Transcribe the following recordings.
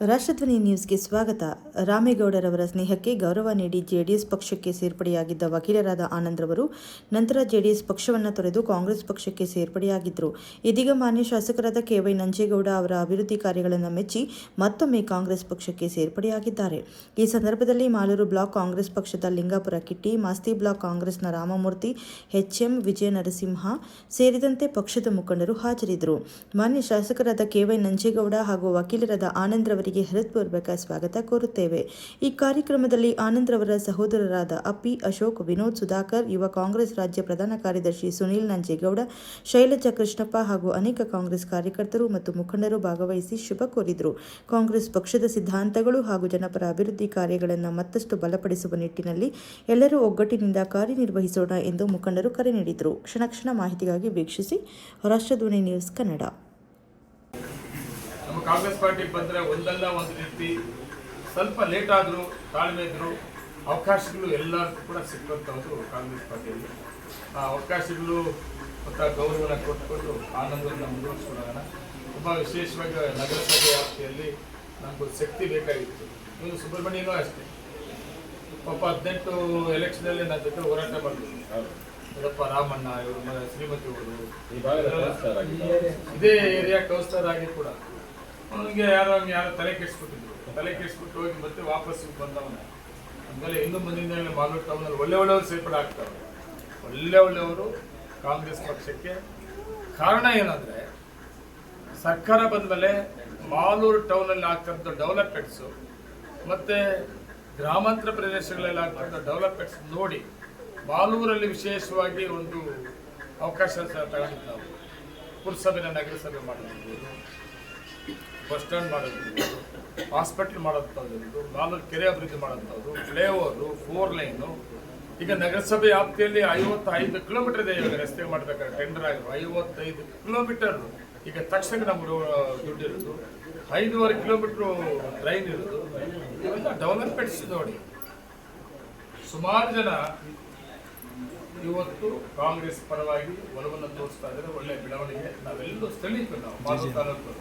ರಾಷ್ಟ್ರಧ್ವನಿ ನ್ಯೂಸ್ಗೆ ಸ್ವಾಗತ. ರಾಮೇಗೌಡರವರ ಸ್ನೇಹಕ್ಕೆ ಗೌರವ ನೀಡಿ ಜೆಡಿಎಸ್ ಪಕ್ಷಕ್ಕೆ ಸೇರ್ಪಡೆಯಾಗಿದ್ದ ವಕೀಲರಾದ ಆನಂದ್ರವರು ನಂತರ ಜೆಡಿಎಸ್ ಪಕ್ಷವನ್ನು ತೊರೆದು ಕಾಂಗ್ರೆಸ್ ಪಕ್ಷಕ್ಕೆ ಸೇರ್ಪಡೆಯಾಗಿದ್ದರು. ಇದೀಗ ಮಾನ್ಯ ಶಾಸಕರಾದ ಕೆ.ವೈ. ನಂಜೇಗೌಡ ಅವರ ಅಭಿವೃದ್ಧಿ ಕಾರ್ಯಗಳನ್ನು ಮೆಚ್ಚಿ ಮತ್ತೊಮ್ಮೆ ಕಾಂಗ್ರೆಸ್ ಪಕ್ಷಕ್ಕೆ ಸೇರ್ಪಡೆಯಾಗಿದ್ದಾರೆ. ಈ ಸಂದರ್ಭದಲ್ಲಿ ಮಾಲೂರು ಬ್ಲಾಕ್ ಕಾಂಗ್ರೆಸ್ ಪಕ್ಷದ ಲಿಂಗಾಪುರ ಕಿಟ್ಟಿ, ಮಾಸ್ತಿ ಬ್ಲಾಕ್ ಕಾಂಗ್ರೆಸ್ನ ರಾಮಮೂರ್ತಿ, ಎಚ್.ಎಂ. ವಿಜಯ ನರಸಿಂಹ ಸೇರಿದಂತೆ ಪಕ್ಷದ ಮುಖಂಡರು ಹಾಜರಿದ್ದರು. ಮಾನ್ಯ ಶಾಸಕರಾದ ಕೆ.ವೈ. ನಂಜೇಗೌಡ ಹಾಗೂ ವಕೀಲರಾದ ಆನಂದ್ರವರಿಗೆ ಹೃತ್ಪೂರ್ವಕ ಸ್ವಾಗತ ಕೋರುತ್ತೇವೆ. ಈ ಕಾರ್ಯಕ್ರಮದಲ್ಲಿ ಆನಂದ್ರವರ ಸಹೋದರರಾದ ಅಪ್ಪಿ, ಅಶೋಕ್, ವಿನೋದ್, ಸುಧಾಕರ್, ಯುವ ಕಾಂಗ್ರೆಸ್ ರಾಜ್ಯ ಪ್ರಧಾನ ಕಾರ್ಯದರ್ಶಿ ಸುನೀಲ್ ನಂಜೇಗೌಡ, ಶೈಲಜಾ ಕೃಷ್ಣಪ್ಪ ಹಾಗೂ ಅನೇಕ ಕಾಂಗ್ರೆಸ್ ಕಾರ್ಯಕರ್ತರು ಮತ್ತು ಮುಖಂಡರು ಭಾಗವಹಿಸಿ ಶುಭ ಕೋರಿದರು. ಕಾಂಗ್ರೆಸ್ ಪಕ್ಷದ ಸಿದ್ಧಾಂತಗಳು ಹಾಗೂ ಜನಪರ ಅಭಿವೃದ್ಧಿ ಕಾರ್ಯಗಳನ್ನು ಮತ್ತಷ್ಟು ಬಲಪಡಿಸುವ ನಿಟ್ಟಿನಲ್ಲಿ ಎಲ್ಲರೂ ಒಗ್ಗಟ್ಟಿನಿಂದ ಕಾರ್ಯನಿರ್ವಹಿಸೋಣ ಎಂದು ಮುಖಂಡರು ಕರೆ ನೀಡಿದರು. ಕ್ಷಣ ಕ್ಷಣ ಮಾಹಿತಿಗಾಗಿ ವೀಕ್ಷಿಸಿ ರಾಷ್ಟ್ರಧ್ವನಿ ನ್ಯೂಸ್ ಕನ್ನಡ. ನಮ್ಮ ಕಾಂಗ್ರೆಸ್ ಪಾರ್ಟಿಗೆ ಬಂದರೆ ಒಂದಲ್ಲ ಒಂದು ರೀತಿ ಸ್ವಲ್ಪ ಲೇಟ್ ಆದರೂ ತಾಳ್ಮೆ ಇದ್ದರೂ ಅವಕಾಶಗಳು ಎಲ್ಲರಿಗೂ ಕೂಡ ಸಿಕ್ಕಂಥದ್ದು ಕಾಂಗ್ರೆಸ್ ಪಾರ್ಟಿಯಲ್ಲಿ. ಆ ಅವಕಾಶಗಳು ಮತ್ತು ಗೌರವನ ಕೊಟ್ಕೊಂಡು ಆನಂದವನ್ನು ಮುಂದುವರಿಸ್ಕೊಳ್ಳೋಣ. ತುಂಬ ವಿಶೇಷವಾಗಿ ನಗರಸಭೆ ವ್ಯಾಪ್ತಿಯಲ್ಲಿ ನಮಗೊಂದು ಶಕ್ತಿ ಬೇಕಾಗಿತ್ತು. ಇವರು ಸುಬ್ರಹ್ಮಣ್ಯನೂ ಅಷ್ಟೇ, ಪಾಪ 18 ಎಲೆಕ್ಷನಲ್ಲಿ ನನ್ನ ಜೊತೆ ಹೋರಾಟ ಮಾಡಿದ್ರು. ಅದಪ್ಪ ರಾಮಣ್ಣ, ಇವರು ಶ್ರೀಮತಿ ಅವರು ಇದೇ ಏರಿಯಾ ಕೌನ್ಸಿಲರ್ ಆಗಿ ಕೂಡ ಅವನಿಗೆ ಯಾರೋ ತಲೆ ಕೆಡಿಸ್ಬಿಟ್ಟು ಹೋಗಿ ಮತ್ತೆ ವಾಪಸ್ ಬಂದವನ. ಆಮೇಲೆ ಇನ್ನು ಮುಂದಿನ ಮಾಲೂರು ಟೌನಲ್ಲಿ ಒಳ್ಳೆಯವರು ಸೇರ್ಪಡೆ ಆಗ್ತಾರೆ. ಒಳ್ಳೆಯವರು ಕಾಂಗ್ರೆಸ್ ಪಕ್ಷಕ್ಕೆ. ಕಾರಣ ಏನಂದರೆ, ಸರ್ಕಾರ ಬಂದ ಮೇಲೆ ಮಾಲೂರು ಟೌನಲ್ಲಿ ಆಗ್ತಿರೋ ಡೆವಲಪ್ಮೆಂಟ್ಸು ಮತ್ತು ಗ್ರಾಮಾಂತರ ಪ್ರದೇಶಗಳಲ್ಲಿ ಆಗ್ತಿರೋ ಡೆವಲಪ್ಮೆಂಟ್ಸ್ ನೋಡಿ ಮಾಲೂರಲ್ಲಿ ವಿಶೇಷವಾಗಿ ಒಂದು ಅವಕಾಶ ತಗೊಂಡಿದ್ದು ನಾವು. ಪುರಸಭೆನ ನಗರಸಭೆ ಮಾಡೋದು, ಬಸ್ ಸ್ಟ್ಯಾಂಡ್ ಮಾಡೋದು, ಹಾಸ್ಪಿಟ್ಲ್ ಮಾಡೋಂಥದ್ದು, ಮಾಲೂರು ಕೆರೆ ಅಭಿವೃದ್ಧಿ ಮಾಡೋಂಥದ್ದು, ಫ್ಲೈಓವರು, 4 ಲೈನು. ಈಗ ನಗರಸಭೆ ವ್ಯಾಪ್ತಿಯಲ್ಲಿ 55 ಕಿಲೋಮೀಟರ್ ಇದೆ. ಇವಾಗ ರಸ್ತೆ ಮಾಡಬೇಕಾದ್ರೆ ಟೆಂಡರ್ ಆಗಿರೋ 55 ಕಿಲೋಮೀಟರ್. ಈಗ ತಕ್ಷಣ ನಮ್ಗೆ ದುಡ್ಡು ಇರೋದು 5.5 ಕಿಲೋಮೀಟ್ರು ಟ್ರೈನ್ ಇರೋದು. ಇವೆಲ್ಲ ಡೆವಲಪ್ಮೆಂಟ್ಸ್ ನೋಡಿ ಸುಮಾರು ಜನ ಇವತ್ತು ಕಾಂಗ್ರೆಸ್ ಪರವಾಗಿ ಒಲವನ್ನು ತೋರಿಸ್ತಾ ಇದ್ದಾರೆ. ಒಳ್ಳೆಯ ಬೆಳವಣಿಗೆ. ನಾವೆಲ್ಲರೂ ಸ್ಥಳೀಕರು, ನಾವು ಮಾಲೂರು ತಾಲೂಕು.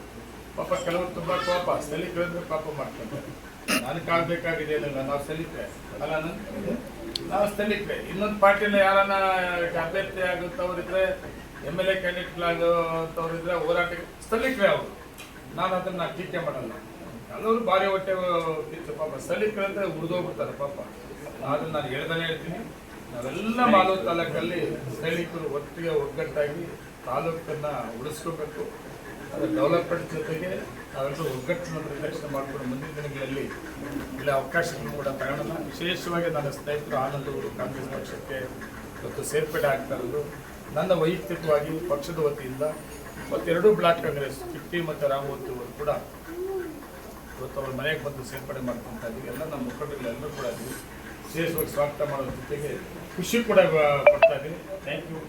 ಪಾಪ ಕೆಲವರು ತುಂಬ ಕೋಪ, ಸ್ಥಳೀಕರು ಅಂದರೆ ಪಾಪ ಮಾಡ್ಕೊಂತಾರೆ. ನನಗಾಗಬೇಕಾಗಿದೆ ಏನಿಲ್ಲ, ನಾವು ಸ್ಥಳೀಕರೇ ಅಲ್ಲ, ನಾವು ಸ್ಥಳೀಕರೇ. ಇನ್ನೊಂದು ಪಾರ್ಟಿಯಲ್ಲಿ ಯಾರನ್ನ ಅಭ್ಯರ್ಥಿ ಆಗುತ್ತವ್ರಿದ್ರೆ, MLA ಕ್ಯಾಂಡಿಡೇಟ್ಗಳಾಗುತ್ತವ್ರಿದ್ರೆ ಹೋರಾಟಕ್ಕೆ ಸ್ಥಳೀಕರೇ ಅವರು. ನಾನು ಅದನ್ನು ಟೀಕೆ ಮಾಡಲ್ಲ. ಕೆಲವರು ಭಾರಿ ಹೊಟ್ಟೆ ಕಿತ್ತು ಪಾಪ ಸ್ಥಳೀಕರು ಅಂದರೆ ಉಳಿದೋಗ್ಬಿಡ್ತಾರೆ ಪಾಪ. ಆದರೆ ನಾನು ಹೇಳ್ತೀನಿ, ನಾವೆಲ್ಲ ಮಾಲೂರು ತಾಲೂಕಲ್ಲಿ ಸ್ಥಳೀಕರು ಒಟ್ಟಿಗೆ ಒಗ್ಗಟ್ಟಾಗಿ ತಾಲೂಕನ್ನು ಉಳಿಸ್ಕೋಬೇಕು. ಅದರ ಡೆವಲಪ್ಮೆಂಟ್ ಜೊತೆಗೆ ನಾವೆಲ್ಲರೂ ಒಗ್ಗಟ್ಟಿನ ಪ್ರದರ್ಶನ ಮಾಡಿಕೊಂಡು ಮುಂದಿನ ದಿನಗಳಲ್ಲಿ ಇಲ್ಲ ಅವಕಾಶಗಳು ಕೂಡ ತಗೊಳ್ಳೋಣ. ವಿಶೇಷವಾಗಿ ನನ್ನ ಸ್ನೇಹಿತರು ಆನಂದ್ ಅವರು ಕಾಂಗ್ರೆಸ್ ಪಕ್ಷಕ್ಕೆ ಇವತ್ತು ಸೇರ್ಪಡೆ ಆಗ್ತಾ ಇರೋದು ನನ್ನ ವೈಯಕ್ತಿಕವಾಗಿ ಪಕ್ಷದ ವತಿಯಿಂದ ಮತ್ತು 2 ಬ್ಲಾಕ್ ಕಾಂಗ್ರೆಸ್ ಕಿಟ್ಟಿ ಮತ್ತು ರಾಮಮೂರ್ತಿ ಅವರು ಕೂಡ ಇವತ್ತು ಅವ್ರ ಮನೆಗೆ ಬಂದು ಸೇರ್ಪಡೆ ಮಾಡ್ಕೊತಾ ಇದ್ದೀವಿ. ಎಲ್ಲ ನಮ್ಮ ಮುಖಂಡಗಳೆಲ್ಲರೂ ಕೂಡ ವಿಶೇಷವಾಗಿ ಸ್ವಾಗತ ಮಾಡೋ ಜೊತೆಗೆ ಖುಷಿ ಕೂಡ ಪಡ್ತಾ ಇದ್ದೀನಿ. Thank you.